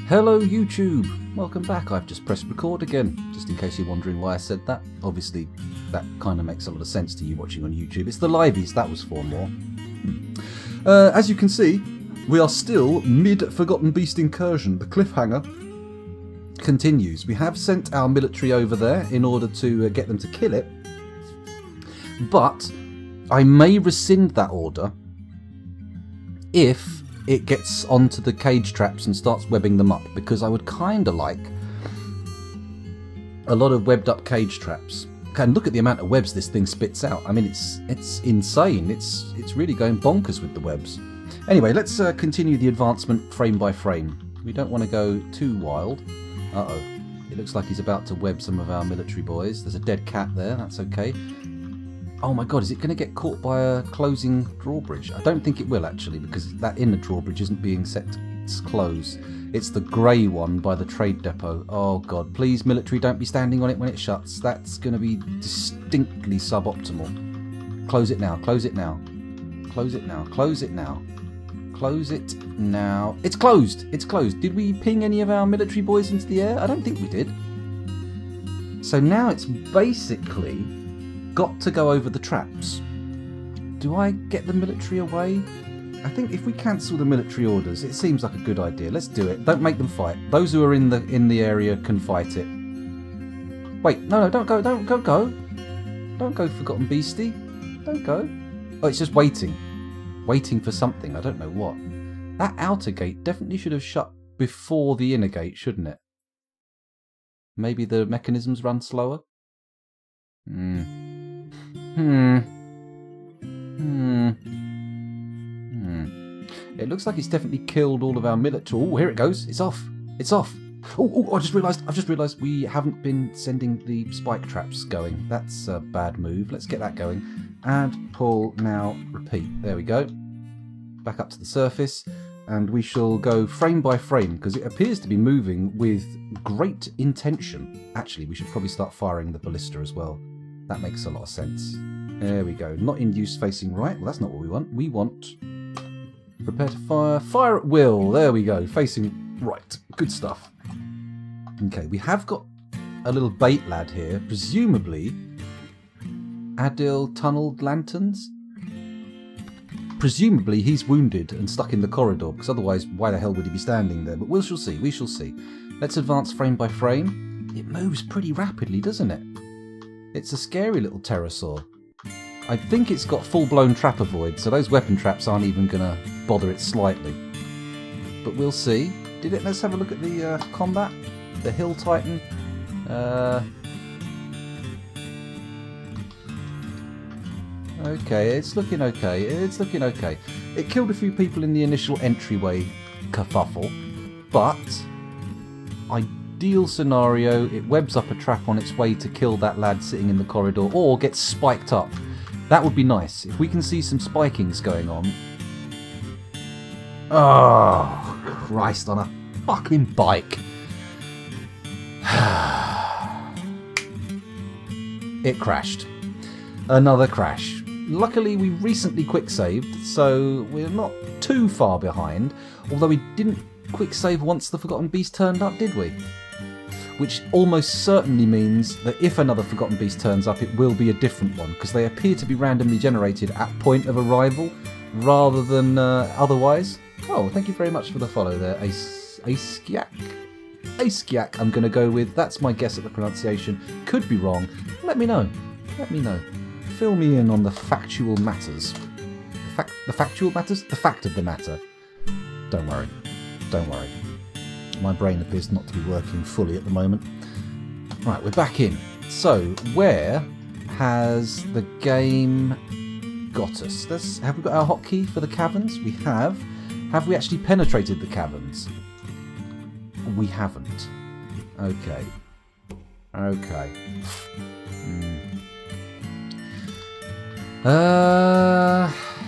Hello YouTube! Welcome back. I've just pressed record again, just in case you're wondering why I said that. Obviously, that kind of makes a lot of sense to you watching on YouTube. It's the liveys that was for more. As you can see, we are still mid-Forgotten Beast incursion. The cliffhanger continues. We have sent our military over there in order to get them to kill it, but I may rescind that order if it gets onto the cage traps and starts webbing them up, because I would kind of like a lot of webbed up cage traps. And look at the amount of webs this thing spits out. I mean, it's insane. It's really going bonkers with the webs. Anyway, let's continue the advancement frame by frame. We don't want to go too wild. Uh-oh. It looks like he's about to web some of our military boys. There's a dead cat there. That's okay. Oh my god, is it going to get caught by a closing drawbridge? I don't think it will, actually, because that inner drawbridge isn't being set to close. It's the grey one by the trade depot. Oh god, please, military, don't be standing on it when it shuts. That's going to be distinctly suboptimal. Close it now, close it now. Close it now, close it now. Close it now. It's closed! It's closed. Did we ping any of our military boys into the air? I don't think we did. So now it's basically got to go over the traps. Do I get the military away? I think if we cancel the military orders, it seems like a good idea. Let's do it. Don't make them fight. Those who are in the area can fight it. Wait, no, don't go, don't go. Don't go, Forgotten Beastie. Don't go. Oh, it's just waiting. Waiting for something. I don't know what. That outer gate definitely should have shut before the inner gate, shouldn't it? Maybe the mechanisms run slower? It looks like it's definitely killed all of our military. Oh, here it goes. It's off. It's off. Oh, I've just realised we haven't been sending the spike traps going. That's a bad move. Let's get that going. Add, pull, now, repeat. There we go. Back up to the surface. And we shall go frame by frame, because it appears to be moving with great intention. Actually, we should probably start firing the ballista as well. That makes a lot of sense. There we go. Not in use facing right. Well, that's not what we want. We want prepare to fire. Fire at will. There we go. Facing right. Good stuff. Okay, we have got a little bait lad here. Presumably Adil tunneled lanterns. Presumably he's wounded and stuck in the corridor, because otherwise why the hell would he be standing there? But we shall see. We shall see. Let's advance frame by frame. It moves pretty rapidly, doesn't it? It's a scary little pterosaur. I think it's got full-blown trap avoid, so those weapon traps aren't even going to bother it slightly. But we'll see. Let's have a look at the combat. The Hill Titan. Okay, it's looking okay. It's looking okay. It killed a few people in the initial entryway kerfuffle, but ideal scenario, it webs up a trap on its way to kill that lad sitting in the corridor, or gets spiked up. That would be nice. If we can see some spikings going on. Oh, Christ on a fucking bike. It crashed. Another crash. Luckily, we recently quick-saved, so we're not too far behind. Although we didn't quick-save once the Forgotten Beast turned up, did we? Which almost certainly means that if another Forgotten Beast turns up, it will be a different one, because they appear to be randomly generated at point of arrival, rather than otherwise. Oh, thank you very much for the follow there, Askiak. Askiak, I'm going to go with. That's my guess at the pronunciation. Could be wrong. Let me know. Let me know. Fill me in on the factual matters. The factual matters? The fact of the matter. Don't worry. Don't worry. My brain appears not to be working fully at the moment. Right, we're back in. So, where has the game got us? Have we got our hotkey for the caverns? We have. Have we actually penetrated the caverns? We haven't. Okay. Okay.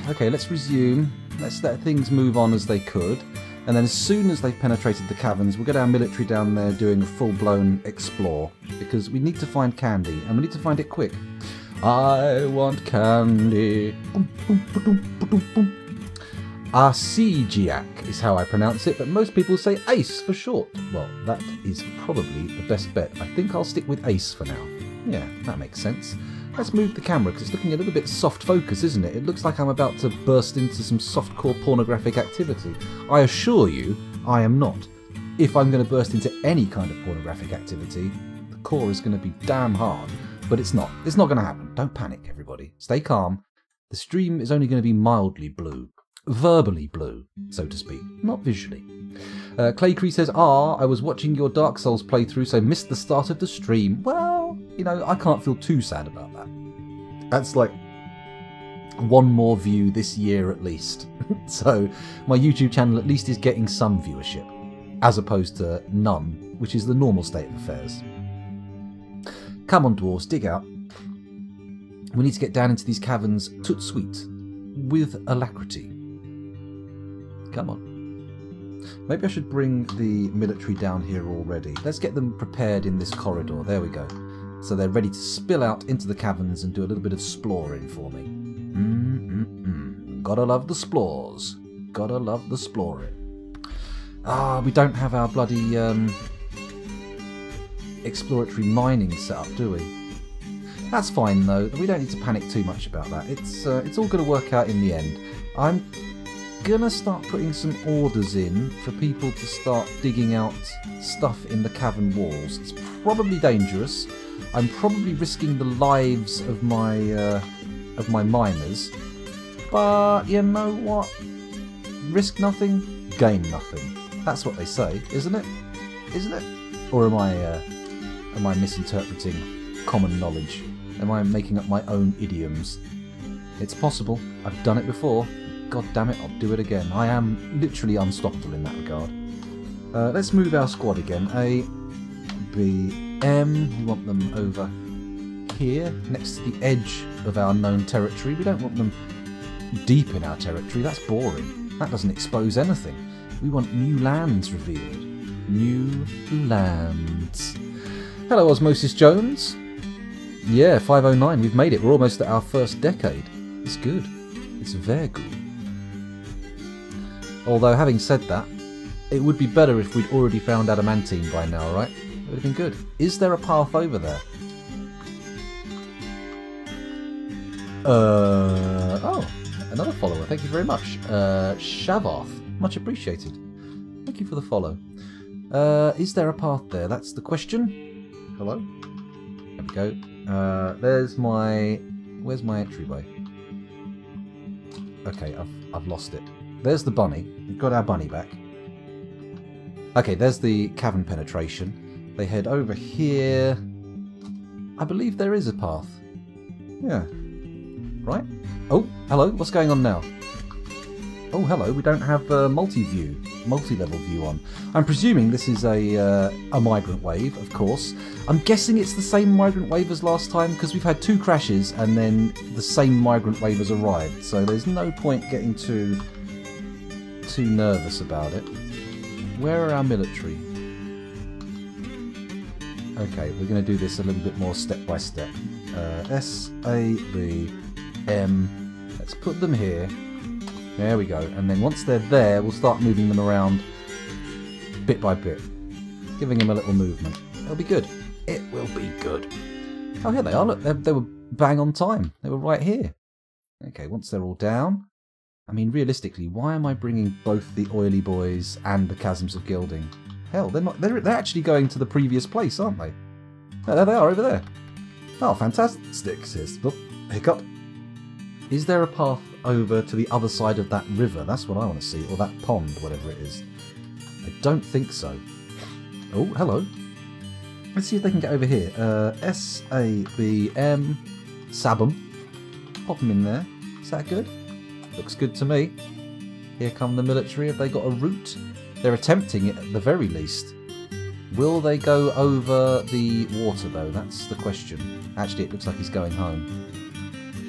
Okay, let's resume. Let's let things move on as they could. And then as soon as they've penetrated the caverns, we'll get our military down there doing a full-blown explore. Because we need to find candy, and we need to find it quick. I want candy. Arcegiac is how I pronounce it, but most people say Ace for short. Well, that is probably the best bet. I think I'll stick with Ace for now. Yeah, that makes sense. Let's move the camera because it's looking a little bit soft focus, isn't it? It looks like I'm about to burst into some softcore pornographic activity. I assure you, I am not. If I'm going to burst into any kind of pornographic activity, the core is going to be damn hard. But it's not. It's not going to happen. Don't panic, everybody. Stay calm. The stream is only going to be mildly blue. Verbally blue, so to speak. Not visually. Claycree says, I was watching your Dark Souls playthrough, so missed the start of the stream. Well, you know, I can't feel too sad about that. That's like one more view this year at least. So my YouTube channel at least is getting some viewership, as opposed to none, which is the normal state of affairs. Come on, dwarves, dig out. We need to get down into these caverns tout sweet, with alacrity. Come on. Maybe I should bring the military down here already. Let's get them prepared in this corridor. There we go. So they're ready to spill out into the caverns and do a little bit of sploring for me. Gotta love the splores. Gotta love the sploring. We don't have our bloody exploratory mining set up, do we? That's fine though. We don't need to panic too much about that. It's all going to work out in the end. I'm gonna start putting some orders in for people to start digging out stuff in the cavern walls. It's probably dangerous. I'm probably risking the lives of my miners. But you know what? Risk nothing, gain nothing. That's what they say, isn't it? Isn't it? Or am I misinterpreting common knowledge? Am I making up my own idioms? It's possible. I've done it before. God damn it, I'll do it again. I am literally unstoppable in that regard. Let's move our squad again. A, B, M. We want them over here, next to the edge of our known territory. We don't want them deep in our territory. That's boring. That doesn't expose anything. We want new lands revealed. New lands. Hello, Osmosis Jones. Yeah, 509. We've made it. We're almost at our first decade. It's good. It's very good. Although, having said that, it would be better if we'd already found adamantine by now, right? It would have been good. Is there a path over there? Oh, another follower. Thank you very much. Shavath. Much appreciated. Thank you for the follow. Is there a path there? That's the question. Hello? There we go. There's my... Where's my entryway? Okay, I've lost it. There's the bunny. We've got our bunny back. Okay, there's the cavern penetration. They head over here. I believe there is a path. Yeah. Right? Oh, hello. What's going on now? Oh, hello. We don't have multi-level view on. I'm presuming this is a migrant wave, of course. I'm guessing it's the same migrant wave as last time because we've had 2 crashes and then the same migrant wave has arrived. So there's no point getting too nervous about it. Where are our military? Okay, we're going to do this a little bit more step by step. S, A, B, M. Let's put them here. There we go. And then once they're there, we'll start moving them around bit by bit. Giving them a little movement. It'll be good. It will be good. Oh, here they are. Look, they were bang on time. They were right here. Okay, once they're all down. I mean, realistically, why am I bringing both the Oily Boys and the Chasms of Gilding? Hell, they're not. They're actually going to the previous place, aren't they? Oh, there they are, over there. Oh, fantastic, says. Oh, hiccup. Is there a path over to the other side of that river? That's what I want to see. Or that pond, whatever it is. I don't think so. Oh, hello. Let's see if they can get over here. S-A-B-M. Sabum. Pop them in there. Is that good? Looks good to me. Here come the military. Have they got a route? They're attempting it at the very least. Will they go over the water though? That's the question. Actually, it looks like he's going home.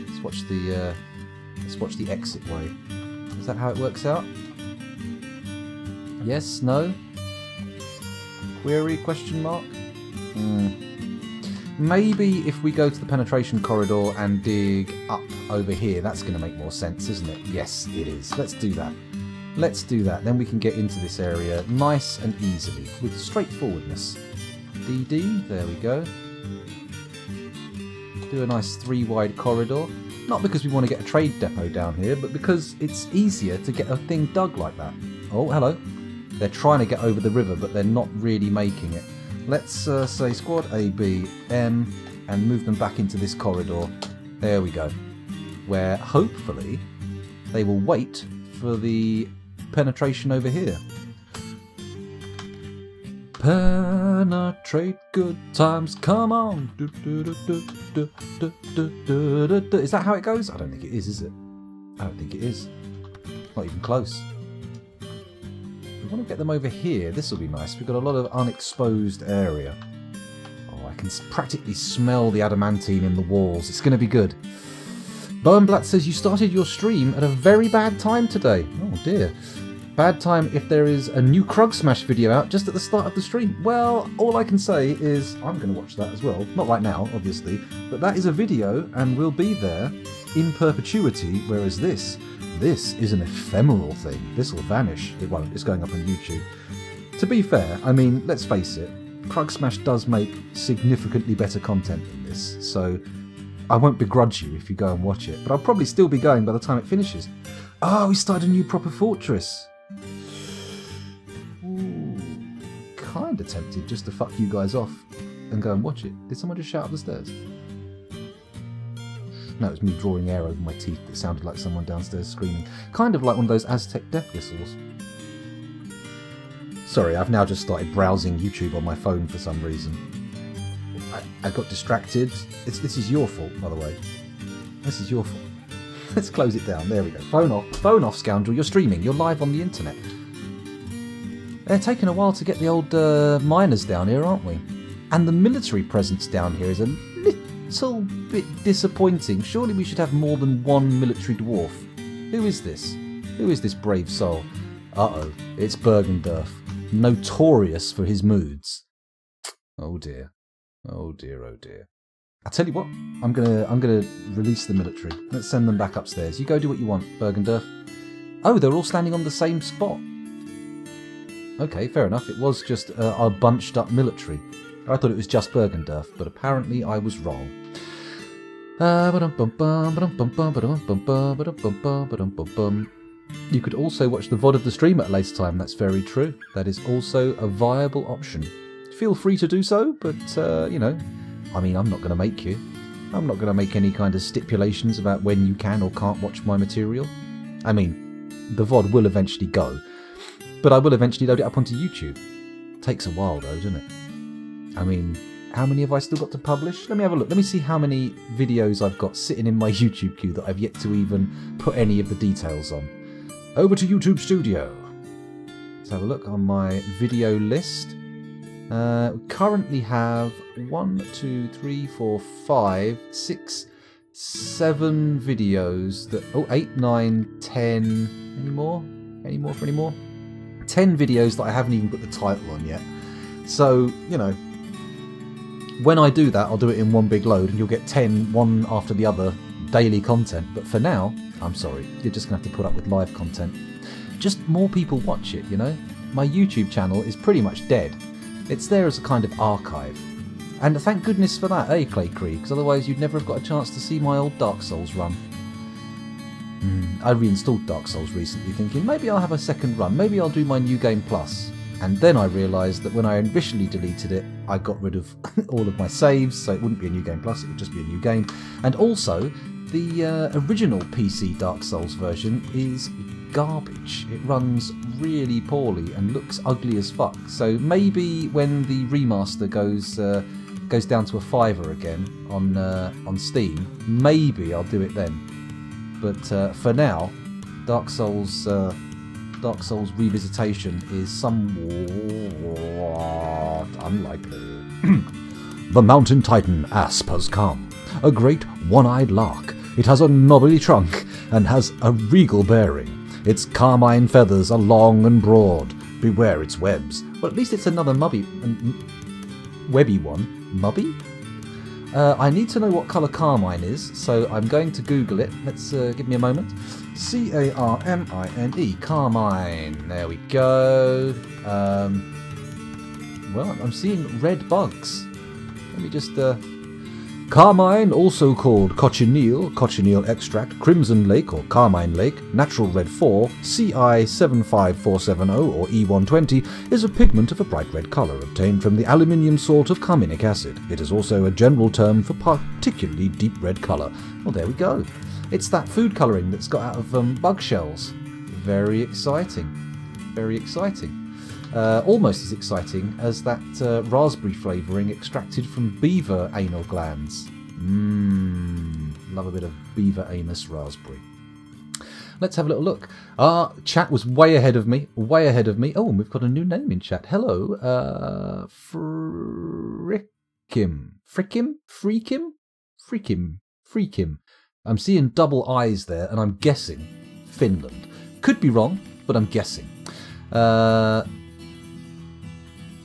Let's watch the exit way. Is that how it works out? Yes? No? Query? Question mark? Maybe if we go to the penetration corridor and dig up over here, that's going to make more sense, isn't it? Yes, it is. Let's do that. Let's do that. Then we can get into this area nice and easily with straightforwardness. DD, there we go. Do a nice 3-wide corridor. Not because we want to get a trade depot down here, but because it's easier to get a thing dug like that. Oh, hello. They're trying to get over the river, but they're not really making it. Let's say squad A, B, M, and move them back into this corridor. There we go. Where hopefully they will wait for the penetration over here. Penetrate, good times, come on. Is that how it goes? I don't think it is it? I don't think it is. Not even close. We want to get them over here. This will be nice. We've got a lot of unexposed area. Oh, I can practically smell the adamantine in the walls. It's going to be good. Bowenblatt says you started your stream at a very bad time today. Oh dear. Bad time if there is a new Krug Smash video out just at the start of the stream. Well, all I can say is I'm going to watch that as well. Not right now, obviously, but that is a video and will be there in perpetuity, whereas this is an ephemeral thing. This will vanish. It won't. It's going up on YouTube. To be fair, I mean, let's face it, Krug Smash does make significantly better content than this, so I won't begrudge you if you go and watch it, but I'll probably still be going by the time it finishes. Oh, we started a new proper fortress. Ooh, kind of tempted just to fuck you guys off and go and watch it. Did someone just shout up the stairs? No, it was me drawing air over my teeth that sounded like someone downstairs screaming. Kind of like one of those Aztec death whistles. Sorry, I've now just started browsing YouTube on my phone for some reason. I got distracted. This is your fault, by the way. This is your fault. Let's close it down. There we go. Phone off. Phone off, scoundrel. You're streaming. You're live on the internet. They're taking a while to get the old miners down here, aren't we? And the military presence down here is a little bit disappointing. Surely we should have more than one military dwarf. Who is this? Who is this brave soul? Uh-oh. It's Bergendorf. Notorious for his moods. Oh dear. Oh dear, oh dear. I'll tell you what, I'm gonna release the military. Let's send them back upstairs. You go do what you want, Bergendorf. Oh, they're all standing on the same spot. Okay, fair enough. It was just our bunched up military. I thought it was just Bergendorf, but apparently I was wrong. You could also watch the VOD of the stream at a later time. That's very true. That is also a viable option. Feel free to do so, but, you know, I mean, I'm not going to make you. I'm not going to make any kind of stipulations about when you can or can't watch my material. I mean, the VOD will eventually go, but I will eventually load it up onto YouTube. Takes a while, though, doesn't it? I mean, how many have I still got to publish? Let me have a look. Let me see how many videos I've got sitting in my YouTube queue that I've yet to even put any of the details on. Over to YouTube Studio. Let's have a look on my video list. We currently have 1, 2, 3, 4, 5, 6, 7 videos that... Oh, 8, 9, 10... Any more? Any more for any more? 10 videos that I haven't even put the title on yet. So, you know, when I do that, I'll do it in one big load and you'll get 10, one after the other, daily content. But for now, I'm sorry, you're just going to have to put up with live content. Just more people watch it, you know? My YouTube channel is pretty much dead. It's there as a kind of archive. And thank goodness for that, eh, Clay Cree? Because otherwise you'd never have got a chance to see my old Dark Souls run. I reinstalled Dark Souls recently thinking maybe I'll have a second run, maybe I'll do my New Game Plus. And then I realised that when I initially deleted it, I got rid of all of my saves, so it wouldn't be a New Game Plus, it would just be a new game. And also, the original PC Dark Souls version is garbage. It runs really poorly and looks ugly as fuck. So maybe when the remaster goes down to a $5 again on Steam, maybe I'll do it then. But for now, Dark Souls Revisitation is somewhat unlikely. The Mountain Titan Asp has come, a great one-eyed lark. It has a knobbly trunk and has a regal bearing. Its carmine feathers are long and broad. Beware its webs. Well, at least it's another webby one. Mubby? I need to know what colour carmine is, so I'm going to Google it. Let's give me a moment. C-A-R-M-I-N-E. Carmine. There we go. Well, I'm seeing red bugs. Let me just... Carmine, also called cochineal extract, crimson lake or carmine lake, natural red 4, CI75470 or E120, is a pigment of a bright red colour obtained from the aluminium salt of carminic acid. It is also a general term for particularly deep red colour. Well, there we go. It's that food colouring that's got out of bug shells. Very exciting. Very exciting. Almost as exciting as that raspberry flavouring extracted from beaver anal glands. Love a bit of beaver anus raspberry. Let's have a little look. Chat was way ahead of me. Way ahead of me. Oh, and we've got a new name in chat. Hello. Freakim. I'm seeing double I's there, and I'm guessing Finland. Could be wrong, but I'm guessing.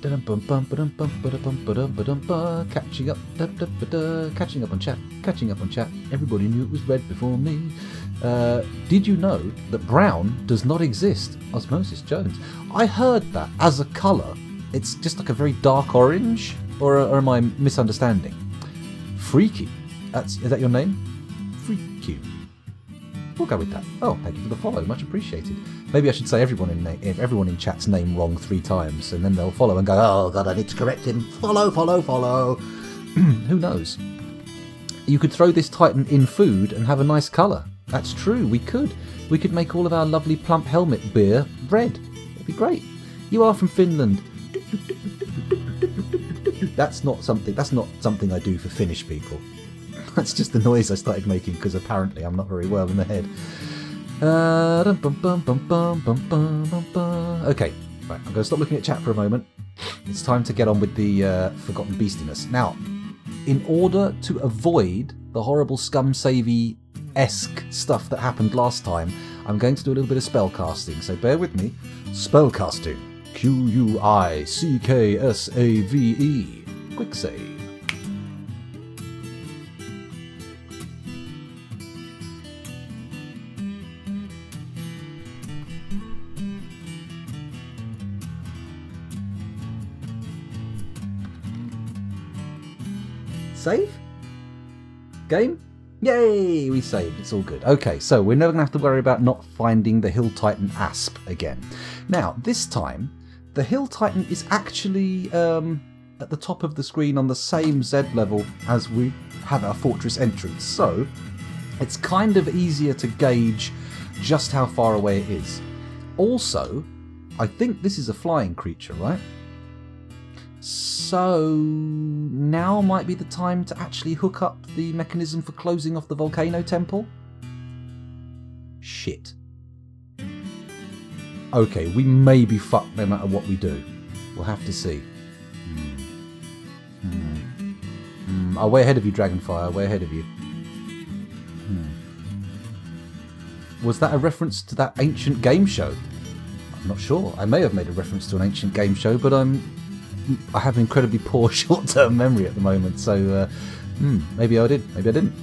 Catching up on chat. Everybody knew it was red before me. Did you know that brown does not exist? Osmosis Jones. I heard that as a colour, it's just like a very dark orange, or am I misunderstanding? Freaky. Is that your name? Freaky. We'll go with that. Oh, thank you for the follow. Much appreciated. Maybe I should say everyone in chat's name wrong 3 times, and then they'll follow and go, oh god, I need to correct him. Follow. Who knows? You could throw this Titan in food and have a nice colour. That's true. We could make all of our lovely plump helmet beer red. It'd be great. You are from Finland. That's not something I do for Finnish people. That's just the noise I started making because apparently I'm not very well in the head. Okay, right, I'm going to stop looking at chat for a moment. It's time to get on with the Forgotten Beastiness. Now, in order to avoid the horrible scum-savvy-esque stuff that happened last time, I'm going to do a little bit of spell casting, so bear with me. Spellcasting. Q-U-I-C-K-S-A-V-E. Quick save. Save? Game? Yay! We saved. It's all good. Okay, so we're never going to have to worry about not finding the Hill Titan Asp again. Now, this time, the Hill Titan is actually at the top of the screen on the same Z level as we have our fortress entrance. So, it's kind of easier to gauge just how far away it is. Also, I think this is a flying creature, right? So now might be the time to actually hook up the mechanism for closing off the volcano temple? Shit. Okay, we may be fucked no matter what we do. We'll have to see. I'm way ahead of you, Dragonfire, way ahead of you. Was that a reference to that ancient game show? I'm not sure. I may have made a reference to an ancient game show, but I have incredibly poor short-term memory at the moment, so maybe I did, maybe I didn't.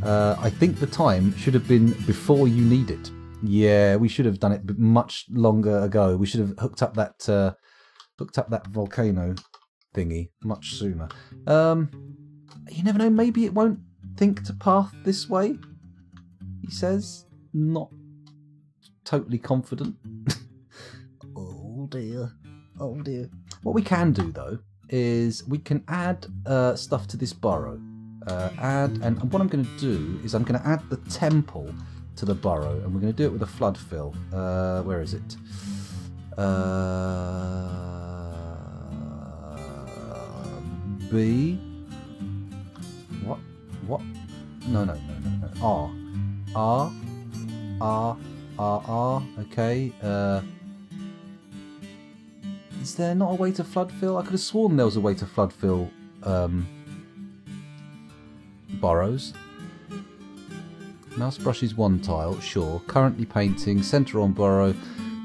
I think the time should have been before you need it. Yeah, we should have done it much longer ago. We should have hooked up that volcano thingy much sooner. You never know, maybe it won't think to path this way, he says, not totally confident. Oh dear. Oh dear. What we can do though is we can add stuff to this burrow. And what I'm going to do is I'm going to add the temple to the burrow, and we're going to do it with a flood fill. Where is it? B. What? No. R. Okay. Is there not a way to flood fill? I could have sworn there was a way to flood fill burrows. Mouse brush is one tile, sure. Currently painting, center on burrow,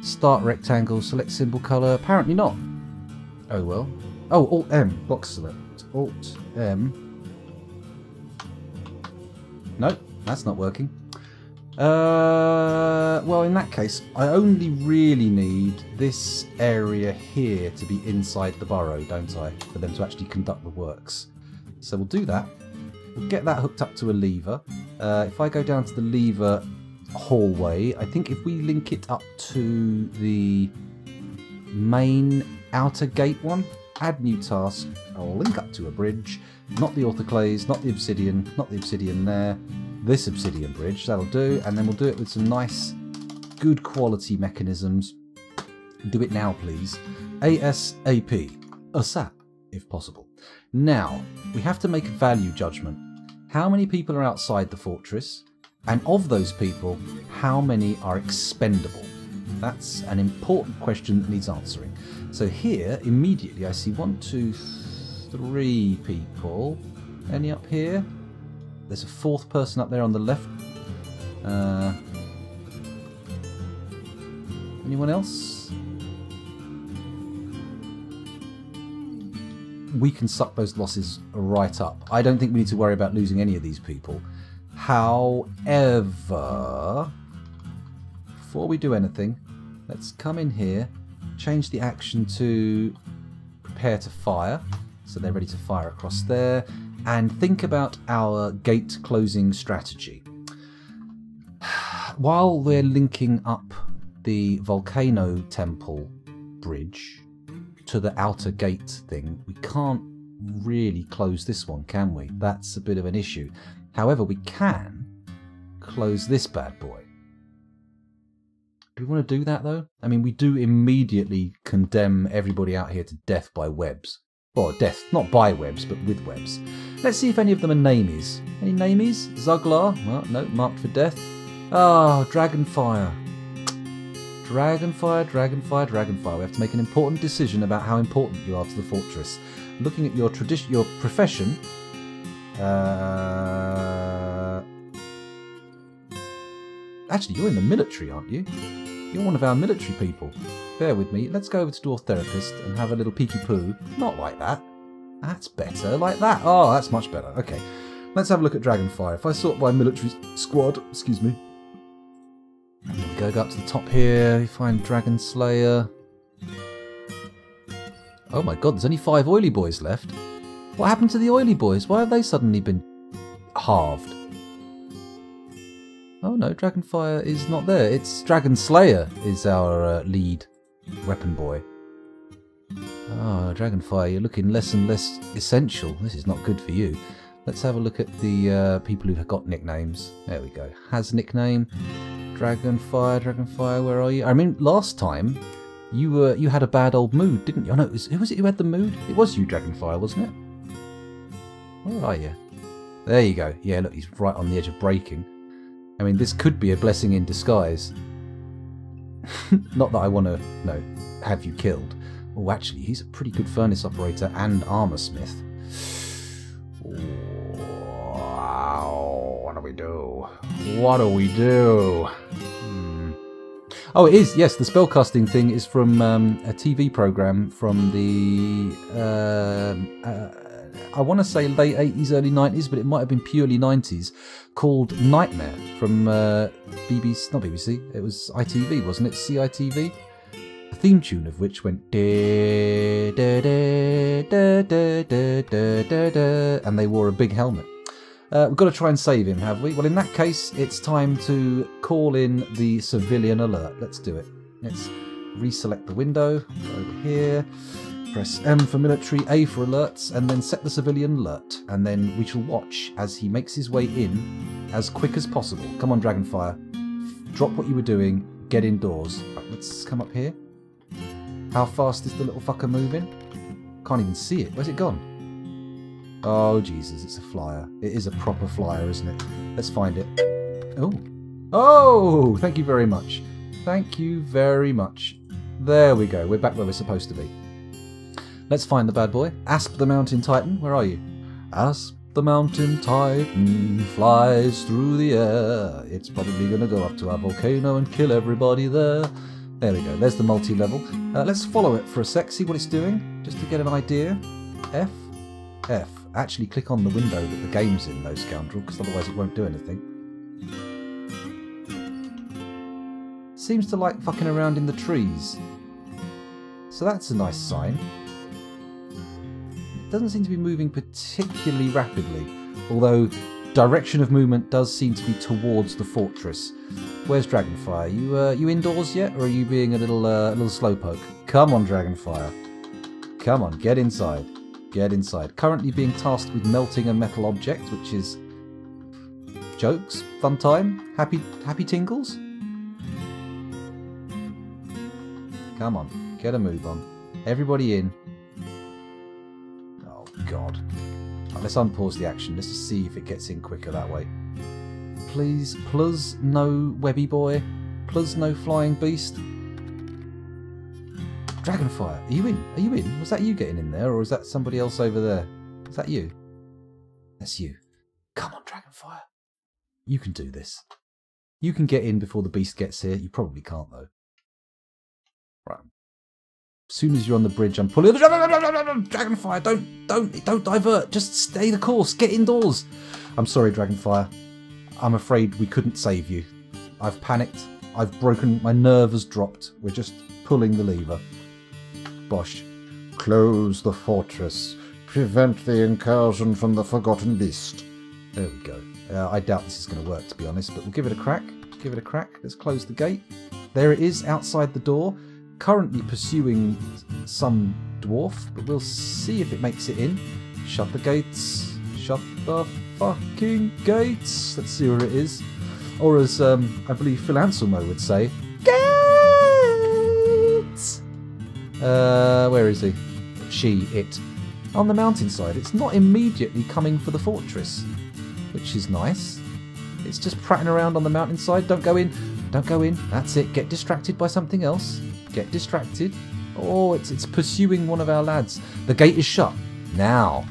start rectangle, select symbol color. Apparently not. Oh well. Oh, Alt M, box select. Alt M. Nope, that's not working. Well, in that case, I only really need this area here to be inside the burrow, don't I? For them to actually conduct the works. So we'll do that. We'll get that hooked up to a lever. If I go down to the lever hallway, I think if we link it up to the main outer gate one, add new task, I'll link up to a bridge, not the orthoclase, not the obsidian there, this obsidian bridge, that'll do, and then we'll do it with some nice, good quality mechanisms. Do it now, please. ASAP. ASAP, if possible. Now, we have to make a value judgment. How many people are outside the fortress? And of those people, how many are expendable? That's an important question that needs answering. So here, immediately, I see 1, 2, 3 people. Any up here? There's a 4th person up there on the left. Anyone else? We can suck those losses right up. I don't think we need to worry about losing any of these people. However, before we do anything, let's come in here, change the action to prepare to fire, so they're ready to fire across there, and think about our gate closing strategy. While we're linking up the volcano temple bridge to the outer gate thing, we can't really close this one, can we? That's a bit of an issue. However, we can close this bad boy. Do we want to do that, though? I mean, we do immediately condemn everybody out here to death by webs. Or death, not by webs, but with webs. Let's see if any of them are namies. Any namies? Zuglar? Well, no, marked for death. Ah, Dragonfire. Dragonfire, Dragonfire, Dragonfire. We have to make an important decision about how important you are to the fortress. Looking at your your profession. Actually, you're in the military, aren't you? You're one of our military people. Bear with me. Let's go over to Dwarf Therapist and have a little peeky poo. Not like that. That's better. Like that. Oh, that's much better. Okay. Let's have a look at Dragonfire. If I sort by military squad, excuse me. Go up to the top here. You find Dragon Slayer. Oh my god, there's only 5 oily boys left. What happened to the oily boys? Why have they suddenly been halved? Oh no, Dragonfire is not there. It's Dragon Slayer is our lead weapon boy. Ah, Dragonfire, you're looking less and less essential. This is not good for you. Let's have a look at the people who've got nicknames. There we go. Has nickname. Dragonfire, Dragonfire, where are you? I mean, last time you had a bad old mood, didn't you? Oh no, who was it who had the mood? It was you, Dragonfire, wasn't it? Where are you? There you go. Yeah, look, he's right on the edge of breaking. I mean, this could be a blessing in disguise. Not that I want to, no, have you killed. Oh, actually, he's a pretty good furnace operator and armor smith. Wow, what do we do? What do we do? Oh, it is. Yes, the spellcasting thing is from a TV program from the I want to say late 80s, early 90s, but it might have been purely 90s, called Nightmare from BBC, not BBC, it was ITV, wasn't it? CITV? The theme tune of which went da da da da da da da da, and they wore a big helmet. We've got to try and save him, have we? Well, in that case, it's time to call in the civilian alert. Let's do it. Let's reselect the window, go over here. Press M for military, A for alerts, and then set the civilian alert. And then we shall watch as he makes his way in as quick as possible. Come on, Dragonfire. Drop what you were doing. Get indoors. Right, let's come up here. How fast is the little fucker moving? Can't even see it. Where's it gone? Oh, Jesus, it's a flyer. It is a proper flyer, isn't it? Let's find it. Oh. Oh, thank you very much. Thank you very much. There we go. We're back where we're supposed to be. Let's find the bad boy. Asp the Mountain Titan, where are you? Asp the Mountain Titan flies through the air. It's probably going to go up to our volcano and kill everybody there. There we go, there's the multi-level. Let's follow it for a sec, see what it's doing, just to get an idea. F, F. Actually click on the window that the game's in, though, scoundrel, because otherwise it won't do anything. Seems to like fucking around in the trees. So that's a nice sign. It doesn't seem to be moving particularly rapidly, although direction of movement does seem to be towards the fortress. Where's Dragonfire? You indoors yet, or are you being a little slowpoke? Come on, Dragonfire. Come on, get inside. Get inside. Currently being tasked with melting a metal object, which is jokes, fun time, happy tingles. Come on, get a move on. Everybody in. Oh God. Right, let's unpause the action. Let's just see if it gets in quicker that way. Please, plus no webby boy. Plus no flying beast. Dragonfire, are you in? Are you in? Was that you getting in there, or was that somebody else over there? Is that you? That's you. Come on, Dragonfire. You can do this. You can get in before the beast gets here. You probably can't, though. Right. As soon as you're on the bridge, I'm pulling... Dragonfire, don't divert. Just stay the course. Get indoors. I'm sorry, Dragonfire. I'm afraid we couldn't save you. I've panicked. I've broken... My nerve has dropped. We're just pulling the lever. Bosh. Close the fortress. Prevent the incursion from the Forgotten Beast. There we go. I doubt this is going to work, to be honest, but we'll give it a crack. Give it a crack. Let's close the gate. There it is, outside the door. Currently pursuing some dwarf, but we'll see if it makes it in. Shut the gates. Shut the fucking gates. Let's see where it is. Or as I believe Phil Anselmo would say, gates! Where is he? She, it. On the mountainside. It's not immediately coming for the fortress, which is nice. It's just prattling around on the mountainside. Don't go in. Don't go in. That's it. Get distracted by something else. Get distracted. Oh, it's pursuing one of our lads. The gate is shut. Now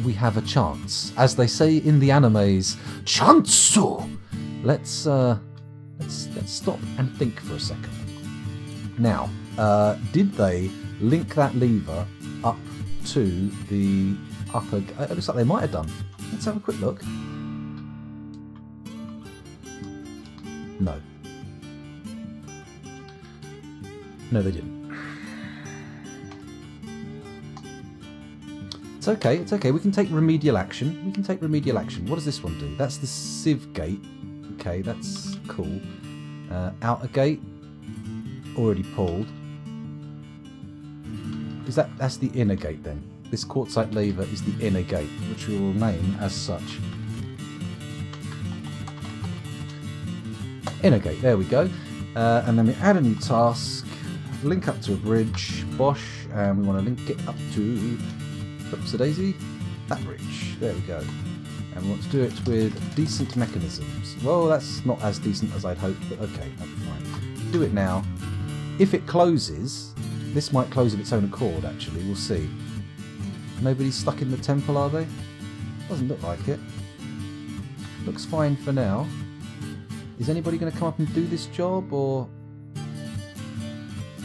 we have a chance. As they say in the animes, chansu. Let's stop and think for a second. Now, did they link that lever up to the upper... It looks like they might have done. Let's have a quick look. No. No, they didn't. It's okay, it's okay. We can take remedial action. We can take remedial action. What does this one do? That's the sieve gate. Okay, that's cool. Outer gate. Already pulled. That's the inner gate then. This quartzite lever is the inner gate, which we will name as such. Inner gate, there we go. And then we add a new task. Link up to a bridge. Bosh. And we want to link it up to... Oops, a daisy. That bridge. There we go. And we want to do it with decent mechanisms. Well, that's not as decent as I'd hoped, but okay, that'll be fine. Do it now. If it closes, this might close of its own accord, actually. We'll see. Nobody's stuck in the temple, are they? Doesn't look like it. Looks fine for now. Is anybody going to come up and do this job, or...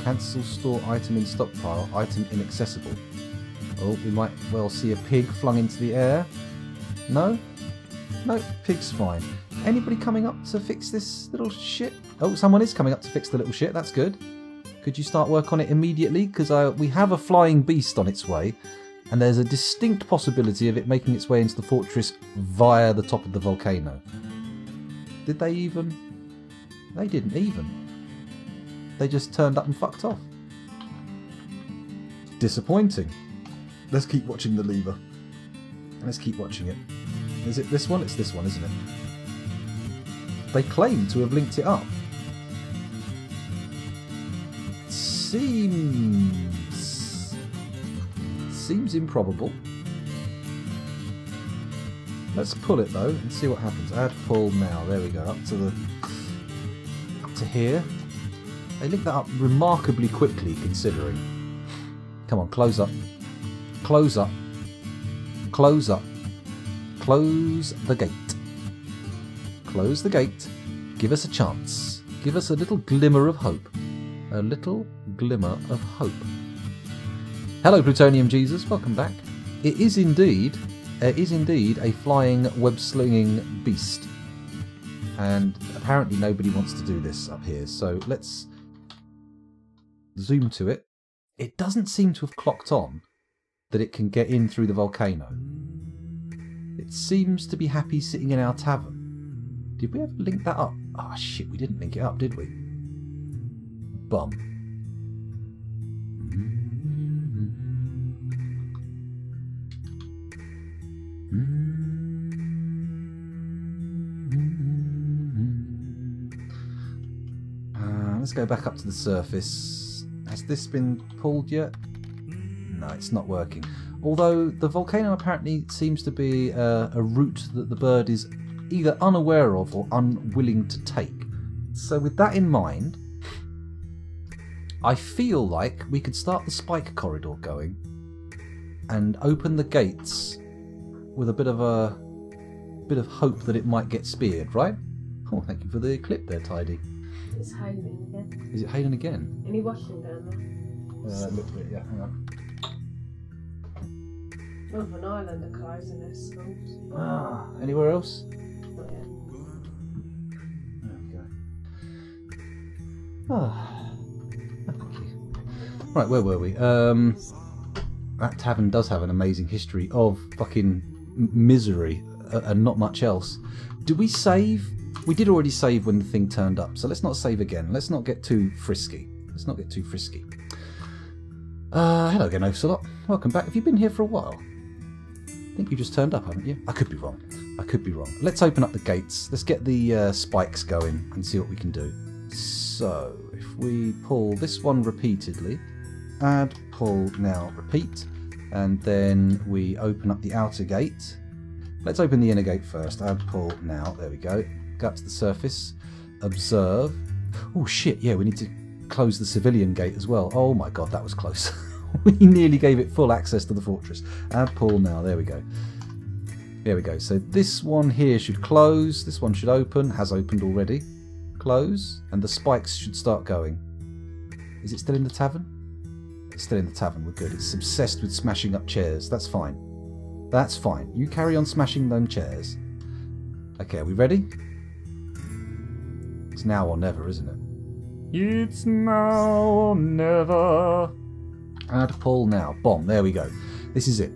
Cancel store item in stockpile, item inaccessible. Oh, we might well see a pig flung into the air. No? No, pig's fine. Anybody coming up to fix this little shit? Oh, someone is coming up to fix the little shit, that's good. Could you start work on it immediately? Because we have a flying beast on its way, and there's a distinct possibility of it making its way into the fortress via the top of the volcano. Did they even? They didn't even. They just turned up and fucked off. Disappointing. Let's keep watching the lever. Let's keep watching it. Is it this one? It's this one, isn't it? They claim to have linked it up. Seems improbable. Let's pull it though and see what happens. Add pull now. There we go. Up to here. They linked that up remarkably quickly, considering. Come on, close up. Close up. Close up. Close the gate. Close the gate. Give us a chance. Give us a little glimmer of hope. A little glimmer of hope. Hello, Plutonium Jesus. Welcome back. It is indeed a flying, web-slinging beast. And apparently nobody wants to do this up here. So let's zoom to it. It doesn't seem to have clocked on that it can get in through the volcano. It seems to be happy sitting in our tavern. Did we ever link that up? Oh shit, we didn't link it up, did we? Bum. Let's go back up to the surface. Has this been pulled yet? No, it's not working. Although the volcano apparently seems to be a route that the bird is either unaware of or unwilling to take. So with that in mind, I feel like we could start the spike corridor going and open the gates with a bit of hope that it might get speared, right? Oh, thank you for the clip there, Tidy. It's hailing again. Is it hailing again? Any washing down there? Look at it, yeah, hang on. Northern Ireland are closing their schools. Ah, anywhere else? Not yet. There we go. Ah, thank you. Right, where were we? That tavern does have an amazing history of fucking misery and not much else. Do we save? We did already save when the thing turned up, so let's not save again. Let's not get too frisky. Hello again, Ocelot. Welcome back. Have you been here for a while? I think you just turned up, haven't you? I could be wrong. Let's open up the gates. Let's get the spikes going and see what we can do. So, if we pull this one repeatedly, add, pull, now, repeat, and then we open up the outer gate. Let's open the inner gate first. Add, pull, now. There we go. Go up to the surface. Observe. Oh shit, yeah, we need to close the civilian gate as well. Oh my god, that was close. We nearly gave it full access to the fortress. Add, pull, now. There we go. There we go. So this one here should close. This one should open. Has opened already. Close. And the spikes should start going. Is it still in the tavern? It's still in the tavern. We're good. It's obsessed with smashing up chairs. That's fine. That's fine. You carry on smashing them chairs. Okay, are we ready? It's now or never, isn't it? It's now or never. Add, pull, now. Bomb. There we go. This is it.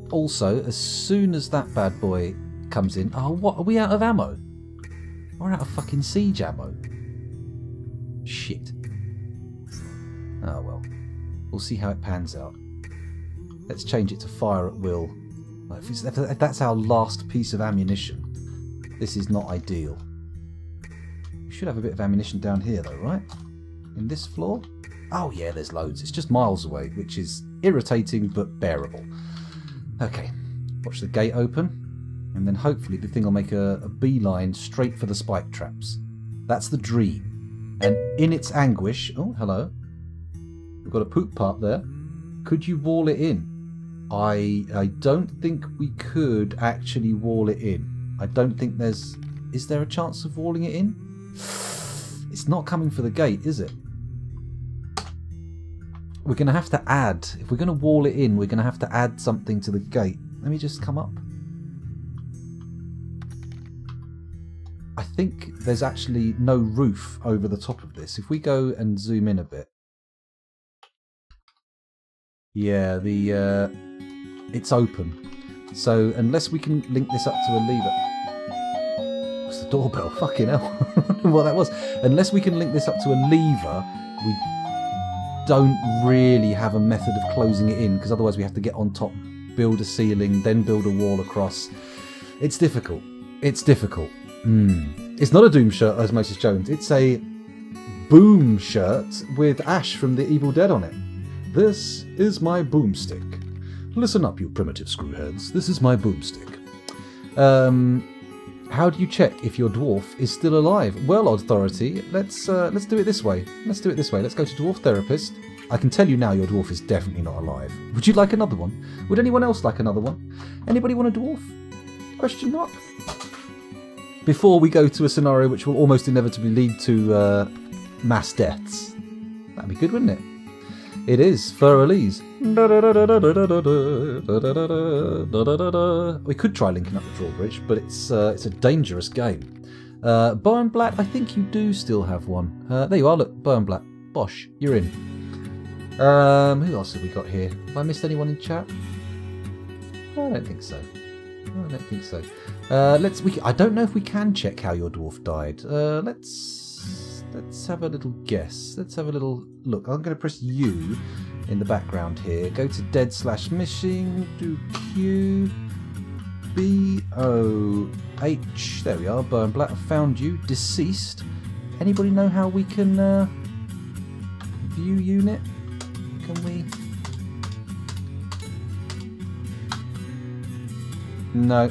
Also, as soon as that bad boy comes in... Oh, what? Are we out of ammo? We're out of fucking siege ammo. Shit. Oh, well. We'll see how it pans out. Let's change it to fire at will. If that's our last piece of ammunition, this is not ideal. We should have a bit of ammunition down here, though, right? In this floor? Oh, yeah, there's loads. It's just miles away, which is irritating but bearable. Okay, watch the gate open, and then hopefully the thing will make a beeline straight for the spike traps. That's the dream. And in its anguish... Oh, hello. We've got a poop part there. Could you wall it in? I don't think we could actually wall it in. I don't think there's... Is there a chance of walling it in? It's not coming for the gate, is it? We're going to have to add... If we're going to wall it in, we're going to have to add something to the gate. Let me just come up. I think there's actually no roof over the top of this. If we go and zoom in a bit. Yeah, it's open. So unless we can link this up to a lever... What's the doorbell? Fucking hell. I don't know what that was. Unless we can link this up to a lever, we don't really have a method of closing it in, because otherwise we have to get on top, build a ceiling, then build a wall across. It's difficult. It's difficult. It's not a Doom shirt, as Moses Jones. It's a Boom shirt with Ash from the Evil Dead on it. This is my boomstick. Listen up, you primitive screwheads. This is my boomstick. How do you check if your dwarf is still alive? Well, Authority, let's do it this way. Let's do it this way. Let's go to Dwarf Therapist. I can tell you now your dwarf is definitely not alive. Would you like another one? Would anyone else like another one? Anybody want a dwarf? Question mark? Before we go to a scenario which will almost inevitably lead to mass deaths. That'd be good, wouldn't it? It is, thoroughly. We could try linking up the drawbridge, but it's a dangerous game. Bernblatt, I think you do still have one. There you are, look, Bernblatt. Bosh, you're in. Who else have we got here? Have I missed anyone in chat? I don't think so. I don't think so. I don't know if we can check how your dwarf died. Let's have a little guess. Let's have a little look. I'm going to press U in the background here. Go to dead/missing. Do Q B O H. There we are. Bernblatt. I found you. Deceased. Anybody know how we can view unit? Can we? No.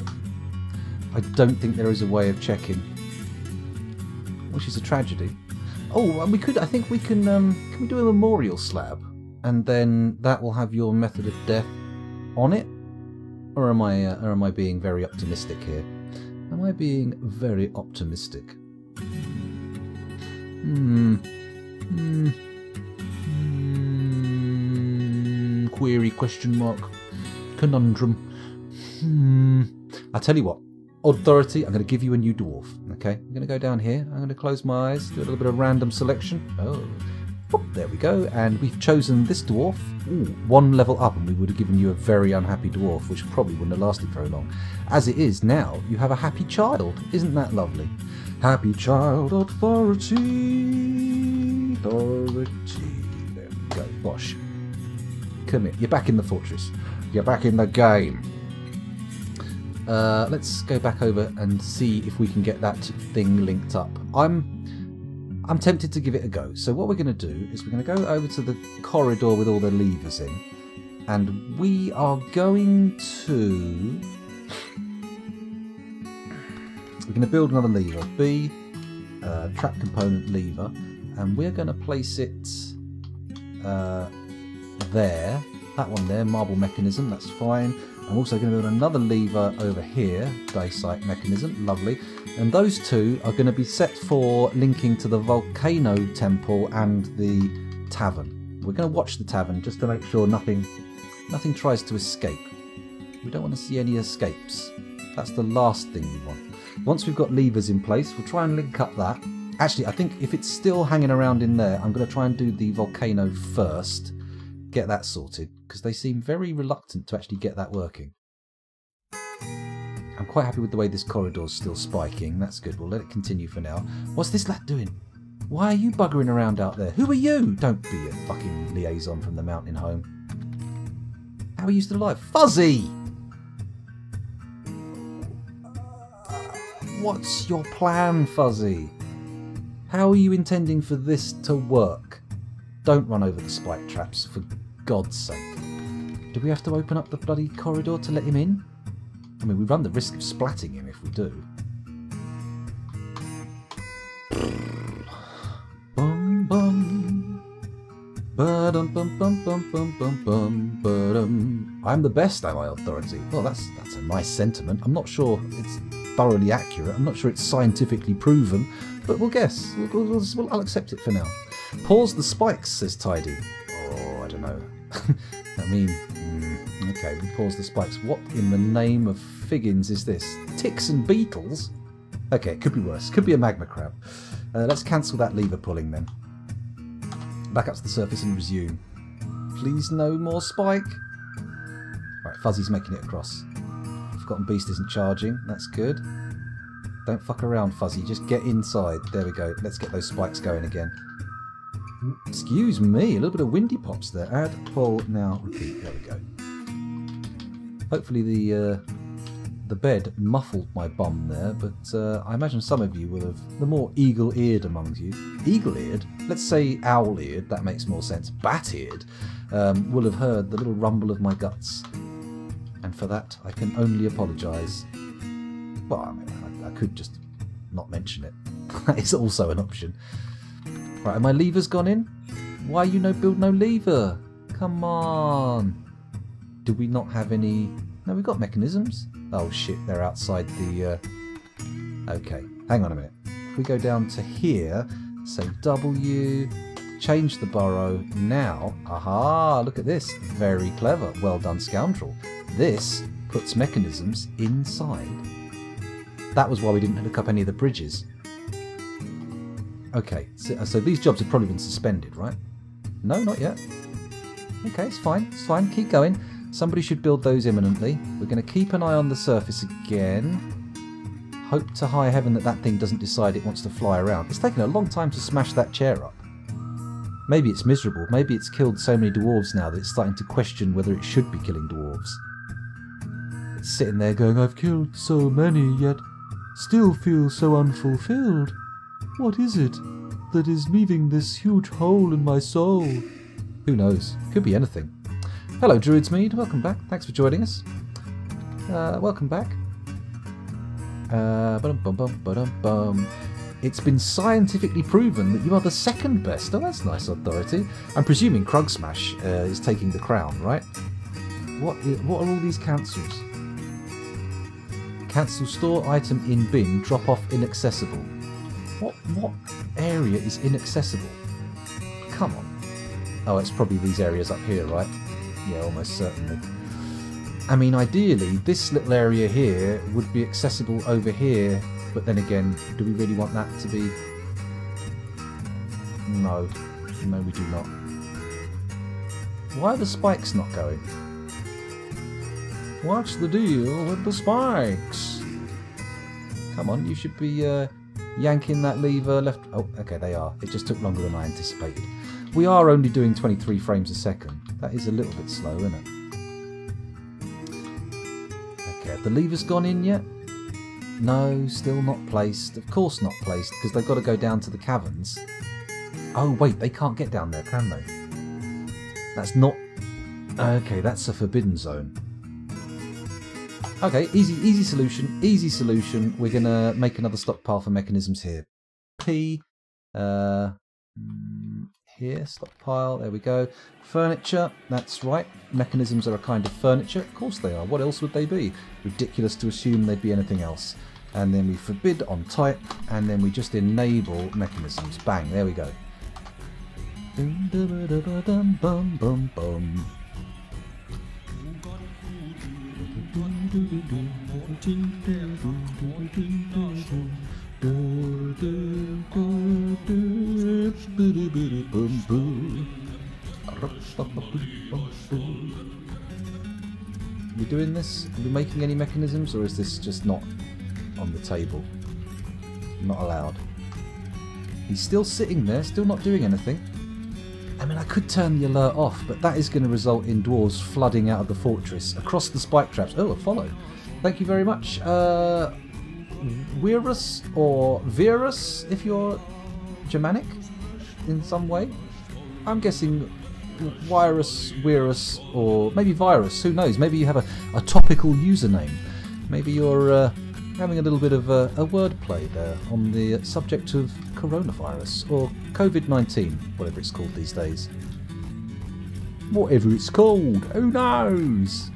I don't think there is a way of checking, which is a tragedy. Oh, and we could. I think we can. Can we do a memorial slab, and then that will have your method of death on it? Or am I being very optimistic here? Am I being very optimistic? Query, question mark, conundrum. I tell you what, authority, I'm going to give you a new dwarf. Okay, I'm going to go down here. I'm going to close my eyes, do a little bit of random selection. Oh, whoop, there we go. And we've chosen this dwarf. Ooh, one level up, and we would have given you a very unhappy dwarf, which probably wouldn't have lasted very long. As it is now, you have a happy child. Isn't that lovely? Happy child, authority, authority. There we go. Bosh. Come here. You're back in the fortress. You're back in the game. Let's go back over and see if we can get that thing linked up. I'm tempted to give it a go. So what we're going to do is we're going to go over to the corridor with all the levers in, and we are going to build another lever, B, trap component lever, and we're going to place it there. That one there, marble mechanism, that's fine. I'm also going to build another lever over here, dacite mechanism, lovely. And those two are going to be set for linking to the volcano temple and the tavern. We're going to watch the tavern just to make sure nothing tries to escape. We don't want to see any escapes. That's the last thing we want. Once we've got levers in place, we'll try and link up that. Actually, I think if it's still hanging around in there, I'm going to try and do the volcano first. Get that sorted, because they seem very reluctant to actually get that working. I'm quite happy with the way this corridor's still spiking. That's good. We'll let it continue for now. What's this lad doing? Why are you buggering around out there? Who are you? Don't be a fucking liaison from the mountain home. How are you still alive? Fuzzy! What's your plan, Fuzzy? How are you intending for this to work? Don't run over the spike traps, for God's sake. Do we have to open up the bloody corridor to let him in? I mean, we run the risk of splatting him if we do. Bum bum. Ba-dum bum bum bum bum bum bum ba-dum. I'm the best, am I, authority? Well, that's a nice sentiment. I'm not sure it's thoroughly accurate. I'm not sure it's scientifically proven, but we'll guess. I'll accept it for now. Pause the spikes, says Tidy. Oh, I don't know. I mean, okay, we pause the spikes. What in the name of Figgins is this? Ticks and beetles? Okay, it could be worse. Could be a magma crab. Let's cancel that lever pulling then. Back up to the surface and resume. Please no more spike. Right, Fuzzy's making it across. Forgotten Beast isn't charging. That's good. Don't fuck around, Fuzzy. Just get inside. There we go. Let's get those spikes going again. Excuse me, a little bit of windy pops there. Add, pull, now, repeat. There we go. Hopefully the bed muffled my bum there, but I imagine some of you will have, the more eagle-eared among you, eagle-eared? Let's say owl-eared, that makes more sense. Bat-eared will have heard the little rumble of my guts. And for that, I can only apologise. Well, I mean, I could just not mention it. That is also an option. Right, are my levers gone in? Why you no build no lever? Come on. Do we not have any... No, we've got mechanisms. Oh shit, they're outside the... Okay, hang on a minute. If we go down to here, say W, change the burrow. Now, aha, look at this. Very clever. Well done, scoundrel. This puts mechanisms inside. That was why we didn't hook up any of the bridges. Okay, so these jobs have probably been suspended, right? No, not yet. Okay, it's fine, keep going. Somebody should build those imminently. We're going to keep an eye on the surface again. Hope to high heaven that that thing doesn't decide it wants to fly around. It's taken a long time to smash that chair up. Maybe it's miserable. Maybe it's killed so many dwarves now that it's starting to question whether it should be killing dwarves. It's sitting there going, I've killed so many, yet still feel so unfulfilled. What is it that is leaving this huge hole in my soul? Who knows? Could be anything. Hello, Druids Mead. Welcome back. Thanks for joining us. Welcome back. It's been scientifically proven that you are the second best. Oh, that's nice, Authority. I'm presuming Krug Smash is taking the crown, right? What are all these cancels? Cancel store item in bin. Drop off inaccessible. What area is inaccessible? Come on. Oh, it's probably these areas up here, right? Yeah, almost certainly. I mean, ideally, this little area here would be accessible over here, but then again, do we really want that to be... No. No, we do not. Why are the spikes not going? What's the deal with the spikes? Come on, you should be yanking that lever left... Oh, okay, they are. It just took longer than I anticipated. We are only doing 23 frames a second. That is a little bit slow, isn't it? Okay, have the levers gone in yet? No, still not placed. Of course not placed, because they've got to go down to the caverns. Oh, wait, they can't get down there, can they? That's not... Okay, that's a forbidden zone. Okay, easy solution, easy solution. We're going to make another stockpile for mechanisms here. P... Here, stockpile, there we go. Furniture, that's right. Mechanisms are a kind of furniture. Of course they are. What else would they be? Ridiculous to assume they'd be anything else. And then we forbid on type, and then we just enable mechanisms. Bang, there we go. We doing this? Are we making any mechanisms, or is this just not on the table? Not allowed. He's still sitting there, still not doing anything. I mean, I could turn the alert off, but that is going to result in dwarves flooding out of the fortress across the spike traps. Oh, a follow. Thank you very much. Virus or Virus, if you're Germanic in some way. I'm guessing virus, or maybe virus. Who knows? Maybe you have a topical username. Maybe you're having a little bit of a wordplay there on the subject of coronavirus or COVID-19, whatever it's called these days. Whatever it's called, who knows?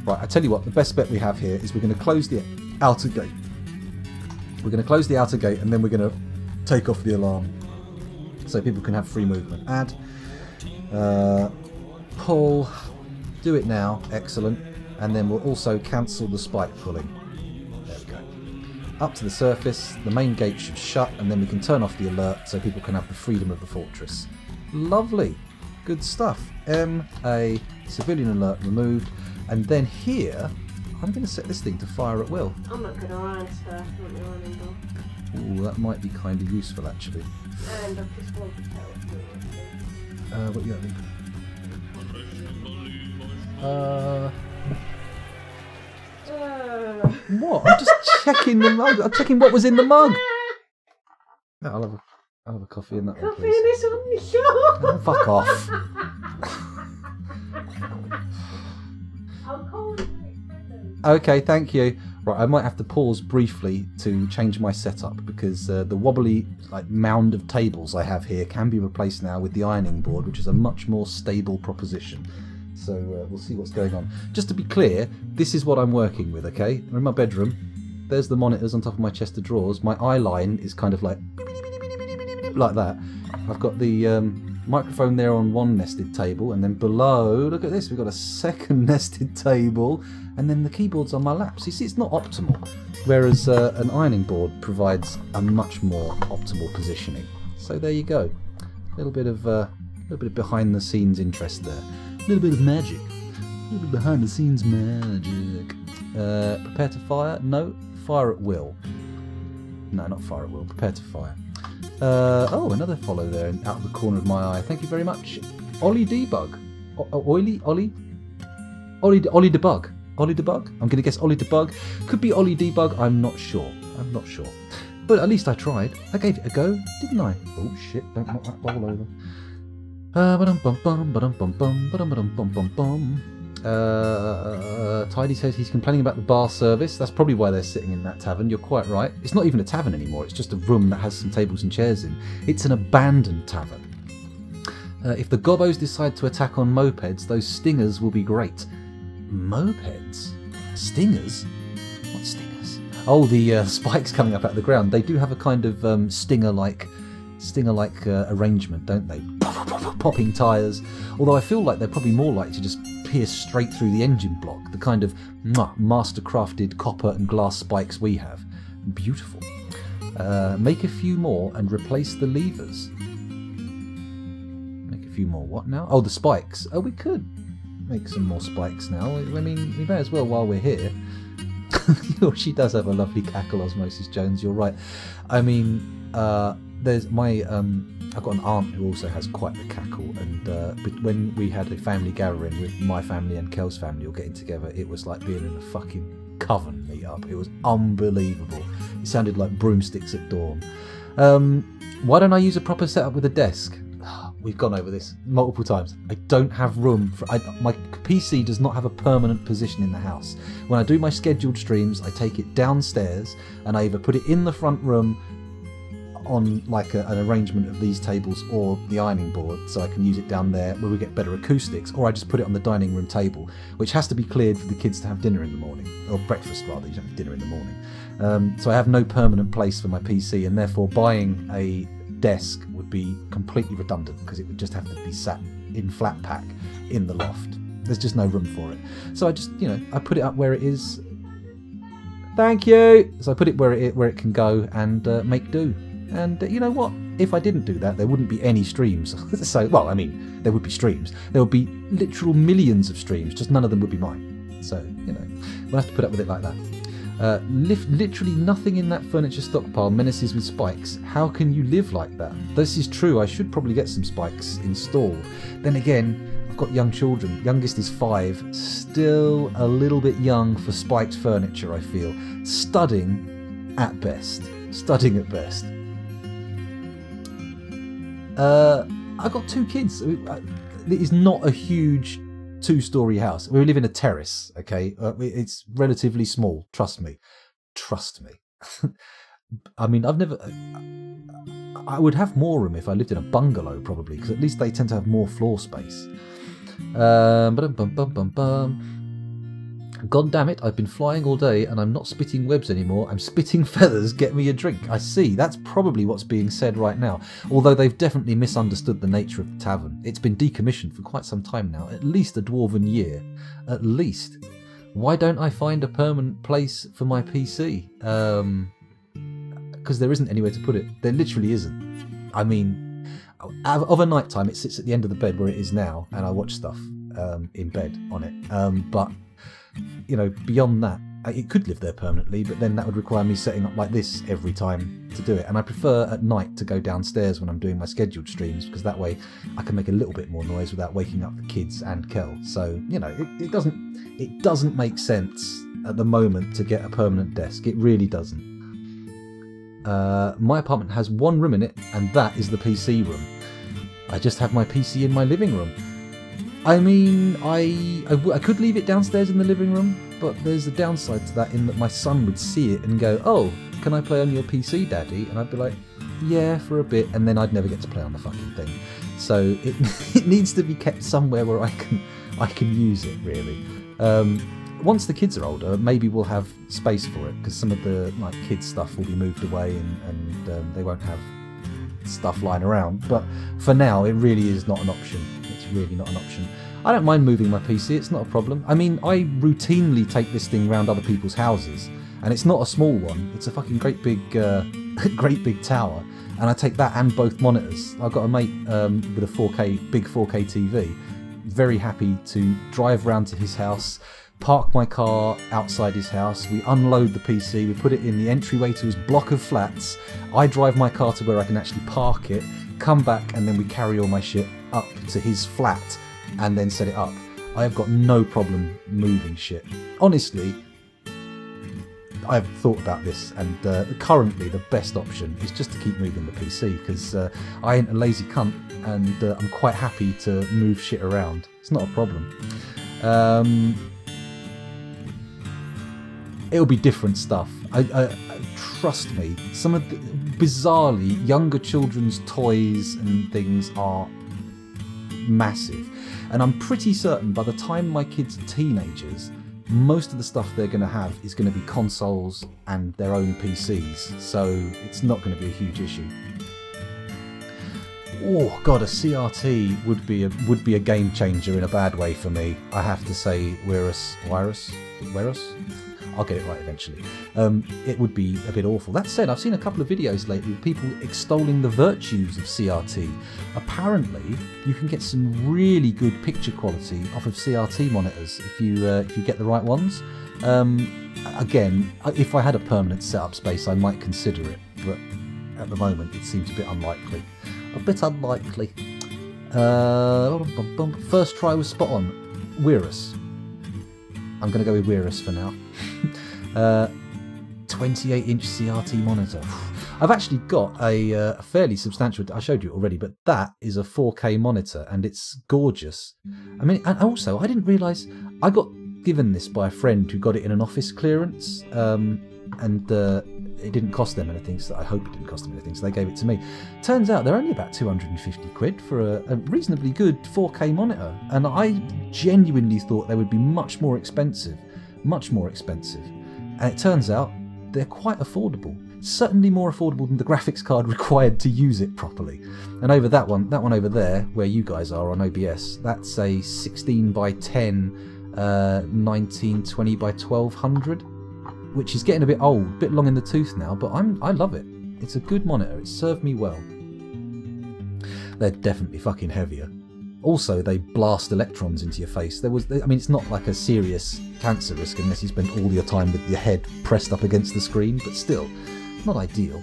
Right, I tell you what, the best bet we have here is we're going to close the outer gate. We're going to close the outer gate and then we're going to take off the alarm so people can have free movement. Add, pull, do it now, excellent, and then we'll also cancel the spike pulling. There we go. Up to the surface, the main gate should shut, and then we can turn off the alert so people can have the freedom of the fortress. Lovely, good stuff. A civilian alert removed, and then here I'm going to set this thing to fire at will. I'm not going to answer. Ooh, that might be kind of useful actually. And I've just walked out. What you having? What? I'm just checking the mug. I'm checking what was in the mug. No, I'll have a coffee in that one, Coffee please. in this one, you sure? Oh, fuck off. I'll call you. Okay, thank you. Right, I might have to pause briefly to change my setup because the wobbly mound of tables I have here can be replaced now with the ironing board, which is a much more stable proposition. So we'll see what's going on. Just to be clear, this is what I'm working with, okay? We're in my bedroom. There's the monitors on top of my chest of drawers. My eye line is kind of like that. I've got the Microphone there on one nested table, and then below, look at this, we've got a second nested table, and then the keyboard's on my lap. So you see, it's not optimal, whereas an ironing board provides a much more optimal positioning. So there you go. A little bit of behind the scenes interest there. A little bit of magic. A little bit behind the scenes magic. Prepare to fire? No, fire at will. No, not fire at will. Prepare to fire. Oh, another follow there out of the corner of my eye. Thank you very much. Ollie Debug. Ollie Debug. Ollie Debug? I'm going to guess Ollie Debug. Could be Ollie Debug. I'm not sure. But at least I tried. I gave it a go, didn't I? Oh shit, don't knock that bowl over. Tidy says he's complaining about the bar service. That's probably why they're sitting in that tavern. You're quite right. It's not even a tavern anymore. It's just a room that has some tables and chairs in. It's an abandoned tavern. If the gobbos decide to attack on mopeds, those stingers will be great. Mopeds? Stingers? What stingers? Oh, the spikes coming up out of the ground. They do have a kind of stinger-like arrangement, don't they? Popping tyres. Although I feel like they're probably more likely to just pierce straight through the engine block, the kind of master-crafted copper and glass spikes we have. Beautiful. Make a few more and replace the levers. Make a few more what now? Oh, the spikes. Oh, we could make some more spikes now. I mean, we may as well while we're here. She does have a lovely cackle, Osmosis Jones, you're right. I mean, there's my I've got an aunt who also has quite the cackle, and when we had a family gathering with my family and Kel's family all getting together, it was like being in a fucking coven meet up. It was unbelievable. It sounded like broomsticks at dawn. Why don't I use a proper setup with a desk? We've gone over this multiple times. I don't have room for... my PC does not have a permanent position in the house. When I do my scheduled streams, I take it downstairs and I either put it in the front room on like an arrangement of these tables or the ironing board, so I can use it down there where we get better acoustics, or I just put it on the dining room table, which has to be cleared for the kids to have dinner in the morning, or breakfast rather. You don't have dinner in the morning. So I have no permanent place for my PC, and therefore buying a desk would be completely redundant because it would just have to be sat in flat pack in the loft. There's just no room for it. So I just, I put it up where it is. Thank you. So I put it where it can go and make do. And you know what? If I didn't do that, there wouldn't be any streams. So, well, I mean, there would be streams. There would be literal millions of streams. Just none of them would be mine. So, we'll have to put up with it like that. Literally nothing in that furniture stockpile menaces with spikes. How can you live like that? This is true. I should probably get some spikes installed. Then again, I've got young children. Youngest is 5. Still a little bit young for spiked furniture, I feel. Studying at best. I've got 2 kids. It is not a huge 2-story house. We live in a terrace, okay? It's relatively small, trust me. I mean, I would have more room if I lived in a bungalow, probably, because at least they tend to have more floor space. God damn it, I've been flying all day and I'm not spitting webs anymore. I'm spitting feathers, get me a drink. I see, that's probably what's being said right now. Although they've definitely misunderstood the nature of the tavern. It's been decommissioned for quite some time now, at least a dwarven year. At least. Why don't I find a permanent place for my PC? Because there isn't anywhere to put it. There literally isn't. I mean, of a night time it sits at the end of the bed where it is now, and I watch stuff in bed on it. But beyond that, it could live there permanently, but then that would require me setting up like this every time to do it. And I prefer at night to go downstairs when I'm doing my scheduled streams, because that way I can make a little bit more noise without waking up the kids and Kel. So, it doesn't make sense at the moment to get a permanent desk. It really doesn't. My apartment has 1 room in it, and that is the PC room. I just have my PC in my living room. I mean, I could leave it downstairs in the living room, but there's a downside to that in that my son would see it and go, "Oh, can I play on your PC, Daddy?" And I'd be like, "Yeah, for a bit," and then I'd never get to play on the fucking thing. So it needs to be kept somewhere where I can use it, really. Once the kids are older, maybe we'll have space for it, because some of the kids stuff will be moved away and they won't have stuff lying around. But for now, it really is not an option. It's really not an option. I don't mind moving my PC, it's not a problem. I mean, I routinely take this thing around other people's houses, and it's not a small one. It's a fucking great big tower, and I take that and both monitors. I've got a mate with a big 4K TV. Very happy to drive round to his house, park my car outside his house, we unload the PC, we put it in the entryway to his block of flats, I drive my car to where I can actually park it, come back, and then we carry all my shit up to his flat and then set it up. I have got no problem moving shit. Honestly, I've thought about this, and currently the best option is just to keep moving the PC, because I ain't a lazy cunt, and I'm quite happy to move shit around. It's not a problem. It'll be different stuff. I trust me, some of the, bizarrely, younger children's toys and things are massive. And I'm pretty certain by the time my kids are teenagers, most of the stuff they're going to have is going to be consoles and their own PCs. So it's not going to be a huge issue. Oh god, a CRT would be a game changer in a bad way for me. I have to say, Wirus. I'll get it right eventually. It would be a bit awful. That said, I've seen a couple of videos lately of people extolling the virtues of CRT. Apparently, you can get some really good picture quality off of CRT monitors if you get the right ones. Again, if I had a permanent setup space, I might consider it, but at the moment, it seems a bit unlikely. A bit unlikely. First try was spot on. Wirus. I'm going to go with Wirus for now. 28-inch CRT monitor. I've actually got a fairly substantial, I showed you it already, but that is a 4K monitor and it's gorgeous. I mean, and also, I didn't realise, I got given this by a friend who got it in an office clearance, and it didn't cost them anything, so I hope it didn't cost them anything, so they gave it to me. Turns out they're only about 250 quid for a reasonably good 4K monitor, and I genuinely thought they would be much more expensive. And it turns out they're quite affordable. Certainly more affordable than the graphics card required to use it properly. And over that one over there, where you guys are on OBS, that's a 16 by 10, 1920 by 1200. Which is getting a bit old, a bit long in the tooth now, but I love it. It's a good monitor, it served me well. They're definitely fucking heavier. Also, they blast electrons into your face. I mean, it's not like a serious cancer risk unless you spend all your time with your head pressed up against the screen, but still, not ideal.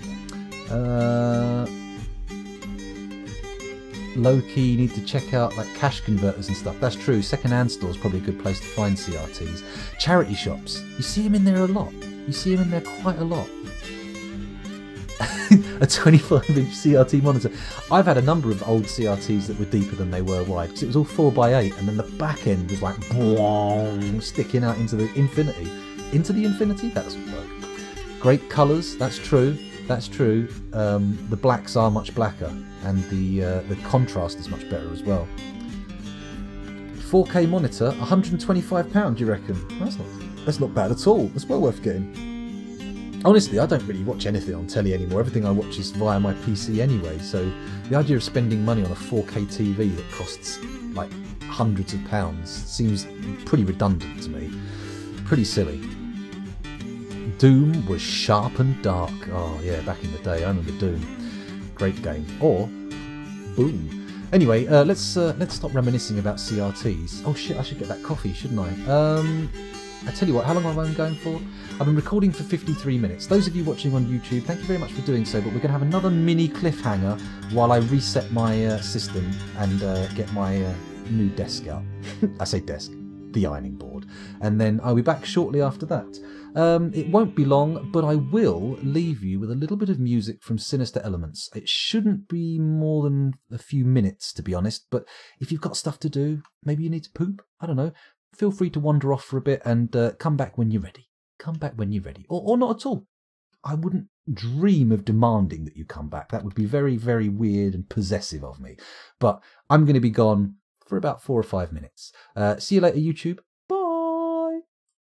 Low-key, need to check out like cash converters and stuff. That's true. Second-hand stores probably a good place to find CRTs. Charity shops, you see them in there a lot. You see them in there quite a lot. A 25-inch CRT monitor. I've had a number of old CRTs that were deeper than they were wide, because it was all 4x8, and then the back end was like boing, sticking out into the infinity. Into the infinity? That doesn't work. Great colours. That's true. That's true. The blacks are much blacker, and the contrast is much better as well. 4K monitor, £125, you reckon? That's not bad at all. That's well worth getting. Honestly, I don't really watch anything on telly anymore. Everything I watch is via my PC anyway, so the idea of spending money on a 4K TV that costs like hundreds of pounds seems pretty redundant to me. Pretty silly. Doom was sharp and dark. Oh yeah, back in the day, I remember Doom. Great game. Or Boom. Anyway, let's stop reminiscing about CRTs. Oh shit, I should get that coffee, shouldn't I? I tell you what, how long have I been going for? I've been recording for 53 minutes. Those of you watching on YouTube, thank you very much for doing so, but we're going to have another mini cliffhanger while I reset my system and get my new desk out. I say desk, the ironing board. And then I'll be back shortly after that. It won't be long, but I will leave you with a little bit of music from Sinister Elements. It shouldn't be more than a few minutes, to be honest, but if you've got stuff to do, maybe you need to poop, I don't know, feel free to wander off for a bit and come back when you're ready. Come back when you're ready. Or not at all. I wouldn't dream of demanding that you come back. That would be very, very weird and possessive of me. But I'm going to be gone for about 4 or 5 minutes. See you later, YouTube.